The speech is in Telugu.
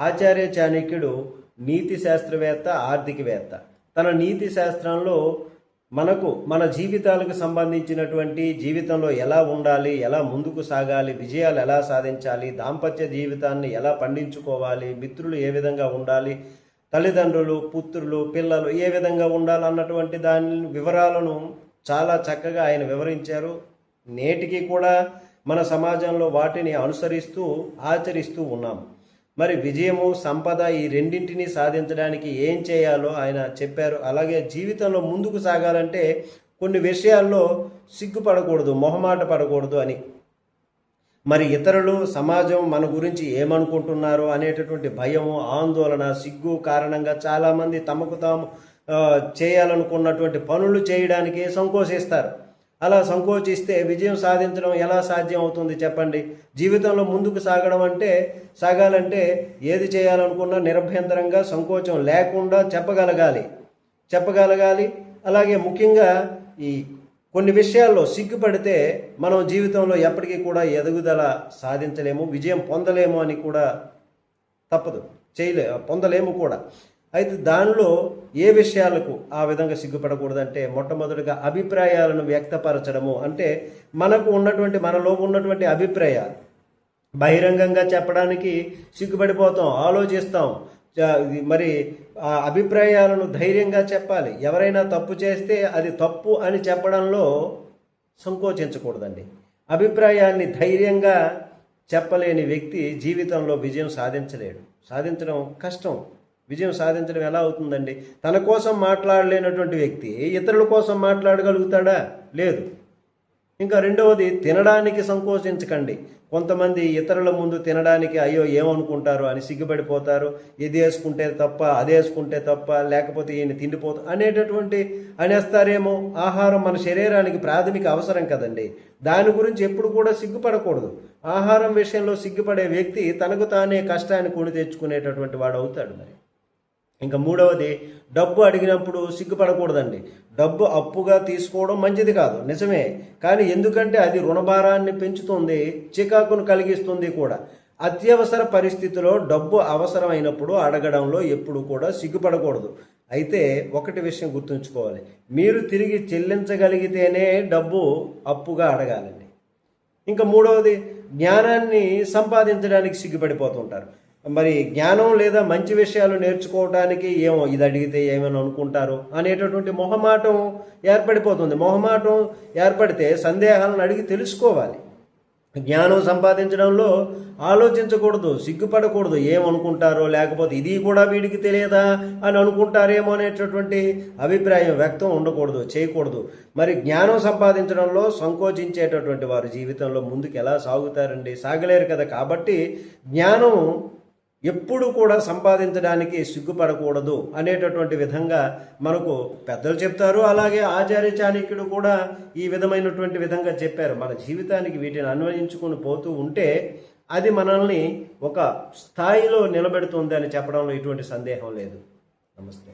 ఆచార్య చాణక్యుడు నీతి శాస్త్రవేత్త, ఆర్థికవేత్త. తన నీతి శాస్త్రంలో మన జీవితాలకు సంబంధించినటువంటి జీవితంలో ఎలా ఉండాలి, ఎలా ముందుకు సాగాలి, విజయాలు ఎలా సాధించాలి, దాంపత్య జీవితాన్ని ఎలా పండించుకోవాలి, మిత్రులు ఏ విధంగా ఉండాలి, తల్లిదండ్రులు, పుత్రులు, పిల్లలు ఏ విధంగా ఉండాలి అన్నటువంటి దాని వివరాలను చాలా చక్కగా ఆయన వివరించారు. నేటికి కూడా మన సమాజంలో వాటిని అనుసరిస్తూ ఆచరిస్తూ ఉన్నాము. మరి విజయము, సంపద ఈ రెండింటినీ సాధించడానికి ఏం చేయాలో ఆయన చెప్పారు. అలాగే జీవితంలో ముందుకు సాగాలంటే కొన్ని విషయాల్లో సిగ్గుపడకూడదు, మొహమాట పడకూడదు అని. మరి ఇతరులు, సమాజం మన గురించి ఏమనుకుంటున్నారో అనేటటువంటి భయము, ఆందోళన, సిగ్గు కారణంగా చాలామంది తమకు తాము చేయాలనుకున్నటువంటి పనులు చేయడానికి సంకోచిస్తారు. అలా సంకోచిస్తే విజయం సాధించడం ఎలా సాధ్యం అవుతుంది చెప్పండి? జీవితంలో ముందుకు సాగాలంటే ఏది చేయాలనుకున్నా నిరభ్యంతరంగా, సంకోచం లేకుండా చెప్పగలగాలి. అలాగే ముఖ్యంగా ఈ కొన్ని విషయాల్లో సిగ్గుపడితే మనం జీవితంలో ఎప్పటికీ కూడా ఎదుగుదల సాధించలేము, విజయం పొందలేము అని కూడా తప్పదు, పొందలేము కూడా. అయితే దానిలో ఏ విషయాలకు ఆ విధంగా సిగ్గుపడకూడదంటే మొట్టమొదటిగా అభిప్రాయాలను వ్యక్తపరచడము. అంటే మనలో ఉన్నటువంటి అభిప్రాయాలు బహిరంగంగా చెప్పడానికి సిగ్గుపడిపోతాం, ఆలోచిస్తాం. మరి ఆ అభిప్రాయాలను ధైర్యంగా చెప్పాలి. ఎవరైనా తప్పు చేస్తే అది తప్పు అని చెప్పడంలో సంకోచించకూడదండి. అభిప్రాయాన్ని ధైర్యంగా చెప్పలేని వ్యక్తి జీవితంలో విజయం సాధించడం కష్టం. విజయం సాధించడం ఎలా అవుతుందండి? తన కోసం మాట్లాడలేనటువంటి వ్యక్తి ఇతరుల కోసం మాట్లాడగలుగుతాడా? లేదు. ఇంకా రెండవది, తినడానికి సంకోచించకండి. కొంతమంది ఇతరుల ముందు తినడానికి అయ్యో ఏమనుకుంటారు అని సిగ్గుపడిపోతారు. ఇది వేసుకుంటే తప్ప, అది వేసుకుంటే తప్ప, లేకపోతే ఈయన తిండిపోతా అనేస్తారేమో. ఆహారం మన శరీరానికి ప్రాథమిక అవసరం కదండి. దాని గురించి ఎప్పుడు కూడా సిగ్గుపడకూడదు. ఆహారం విషయంలో సిగ్గుపడే వ్యక్తి తనకు తానే కష్టాన్ని కొని తెచ్చుకునేటటువంటి వాడు అవుతాడు. మరి ఇంకా మూడవది, డబ్బు అడిగినప్పుడు సిగ్గుపడకూడదండి. డబ్బు అప్పుగా తీసుకోవడం మంచిది కాదు, నిజమే. కానీ ఎందుకంటే అది రుణభారాన్ని పెంచుతుంది, చికాకును కలిగిస్తుంది కూడా. అత్యవసర పరిస్థితిలో డబ్బు అవసరమైనప్పుడు అడగడంలో ఎప్పుడు కూడా సిగ్గుపడకూడదు. అయితే ఒకటి విషయం గుర్తుంచుకోవాలి, మీరు తిరిగి చెల్లించగలిగితేనే డబ్బు అప్పుగా అడగాలండి. ఇంకా మూడవది, జ్ఞానాన్ని సంపాదించడానికి సిగ్గుపడిపోతుంటారు. మరి జ్ఞానం లేదా మంచి విషయాలు నేర్చుకోవడానికి ఇది అడిగితే ఏమని అనుకుంటారు అనేటటువంటి మొహమాటం ఏర్పడిపోతుంది. మొహమాటం ఏర్పడితే సందేహాలను అడిగి తెలుసుకోవాలి. జ్ఞానం సంపాదించడంలో ఆలోచించకూడదు, సిగ్గుపడకూడదు. ఏమనుకుంటారో, లేకపోతే ఇది కూడా వీడికి తెలియదా అని అనుకుంటారేమో అనేటటువంటి అభిప్రాయం వ్యక్తం చేయకూడదు. మరి జ్ఞానం సంపాదించడంలో సంకోచించేటటువంటి వారు జీవితంలో ముందుకు ఎలా సాగలేరు కదా. కాబట్టి జ్ఞానం ఎప్పుడు కూడా సంపాదించడానికి సిగ్గుపడకూడదు అనేటటువంటి విధంగా మనకు పెద్దలు చెప్తారు. అలాగే ఆచార్య చాణక్యుడు కూడా ఈ విధమైనటువంటి విధంగా చెప్పారు. మన జీవితానికి వీటిని అన్వయించుకుని పోతూ ఉంటే అది మనల్ని ఒక స్థాయిలో నిలబెడుతుంది అని చెప్పడంలో ఎటువంటి సందేహం లేదు. నమస్తే.